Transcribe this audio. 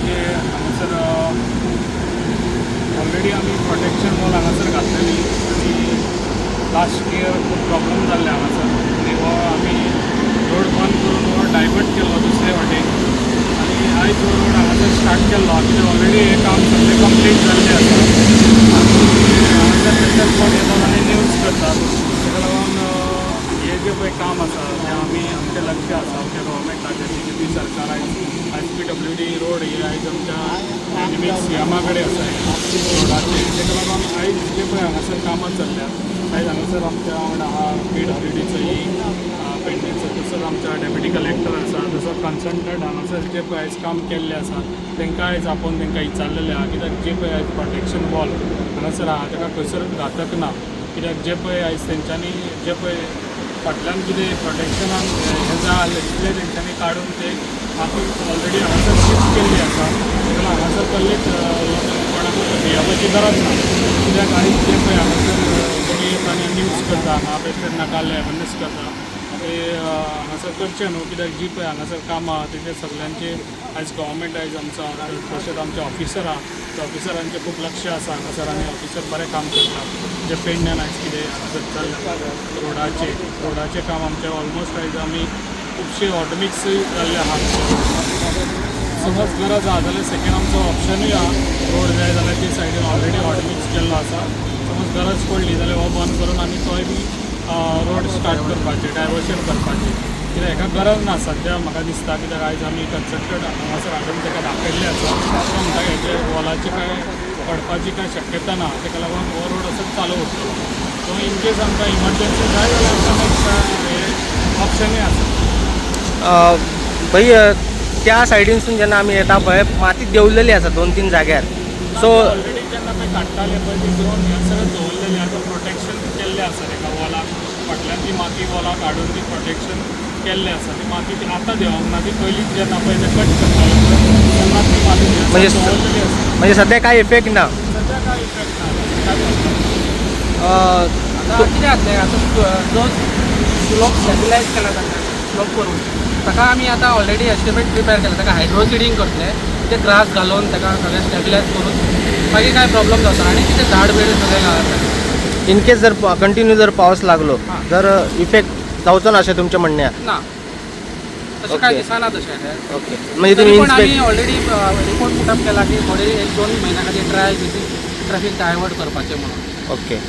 जे हांगासर ऑलरेडी आमी प्रोटेक्शन वॉल हांगासर घातलेली आनी लास्ट इयर खूब प्रॉब्लम जाल्ले हांगासर आनी हो आमी रोड बंद करून हो डायवर्ट केल्लो दुसरे वाटेन आनी आयज हो रोड हांगासर स्टार्ट केल्लो कित्याक ऑलरेडी हे काम सगळें कंप्लीट जाल्लें आसा आनी हांगासर तेंच्यान कोण येतात आनी न्यूज करतात ताका लागून हे जे पळय काम आसा तें आमी आमचें लक्ष आसा आमच्या गव्हर्मेंटाचें BJP सरकार आयज PWD रोड हे आयज आमच्या एनिमिक्स सीएमा कडेन आसा रोडाचे ताका लागून आयज जे पळय हांगासर कामां चल्ल्यात आयज हांगासर आमच्या वांगडा आहा PWDचो पेडणेचो तसोच आमच्या डेप्युटी कलेक्टर आसा तसो कन्सल्टंट हांगासर जे पळय आयज काम केल्लें आसा तांकां आयज आपोवन तांकां विचारलेलें आहा कित्याक जे पळय आयज प्रोटेक्शन वॉल हांगासर आहा ताका खंयसर घातक ना कित्याक जे पळय आयज तेंच्यांनी जे पळय फाटल्यान कितें प्रोटेक्शनान हें जाय तितलें तेंच्यांनी काडून ते माती ऑलरेडी हांगासर शिफ्ट केल्ली आसा ताका लागून हांगासर कसलीच कोणाकूच भियेवपाची गरज ना कित्याक आयज जे पळय हांगासर कोणी आनी न्यूज करता हांगा पेशंट नाकाल्ले एवेरनेस करता ते हांगासर करचें न्हू कित्याक जी पळय हांगासर कामां आहा तेचे सगळ्यांचे आयज गव्हर्मेंट आयज आमचो तशेंच आमचे ऑफिसर आहा त्या ऑफिसरांचें खूब लक्ष आसा हांगासर आनी ऑफिसर बरें काम करतात जे पेडण्यान आयज कितें हांगासर चल्लें रोडाचें काम आमचें ऑलमोस्ट आयज आमी खुबशे ऑटोमिक्स जाल्ले आहा समज गरज आहा जाल्यार सेकेंड आमचो ऑप्शनूय आहा रोड जाय जाल्यार ते सायडीन ऑलरेडी ऑटोमिक्स केल्लो आसा समज गरज पडली जाल्यार हो बंद करून आमी तोय बी रोड स्टार्ट करपाचें डायवर्शन करपाचें कित्याक हाका गरज ना सद्या म्हाका दिसता कित्याक आयज आमी कन्सल्टंट हांगासर हाडून ताका दाखयल्लें आसा तो म्हणटा हेचे वॉलाची काय पडपाची काय शक्यता ना ताका लागून हो रोड असोच चालू उरतलो सो इन केस आमकां इमर्जन्सी जाय जाल्यार आमकां नेक्स्ट हे ऑप्शनूय आसा भाई त्या सायडीनसून जेन्ना आमी येता पळय माती देंवलेली आसा 2-3 जाग्यार सो ऑलरेडी जेन्ना पळय काडटाले पळय ती ड्रोन हे सगळें दवरलेलें आसा प्रोटेक्शन केल्लें आसा ताका वॉलाक फाटल्यान ती माती वॉलाक हाडून ती प्रोटेक्शन केल्लें आसा ती माती आतां देंवोंक ना ती पयलींच जेन्ना पळय ते कट करताले तेन्ना ती माती दवरलेली आसा म्हणजे सध्या काय इफेक्ट ना सद्या कांय इफेक्ट ना आता कितें जातलें आतां जो स्लोप स्टॅबिलायज केला ताका स्लोप करून ताका आमी आतां ऑलरेडी एस्टिमेट प्रिपेर केला ताका हायड्रो सिडींग करतले ते ग्रास घालून ताका सगळें स्टॅबिलायज करून मागीर कांय प्रॉब्लम जाता आनी कितें झाड बीड सगळें घालता इन केस जर कंटिन्यू जर पावस लागलो जर इफेक्ट जावचो ना अशें तुमचें म्हणणें आहा ना तशें कांय दिसना तशें ओके म्हणजे तरी तुमी पण आमी ऑलरेडी रिपोर्ट पुटअप केला की थोडे 1-2 म्हयन्या खातीर ट्रायल बेसीस ट्रॅफिक डायवर्ट करपाचें म्हणून ओके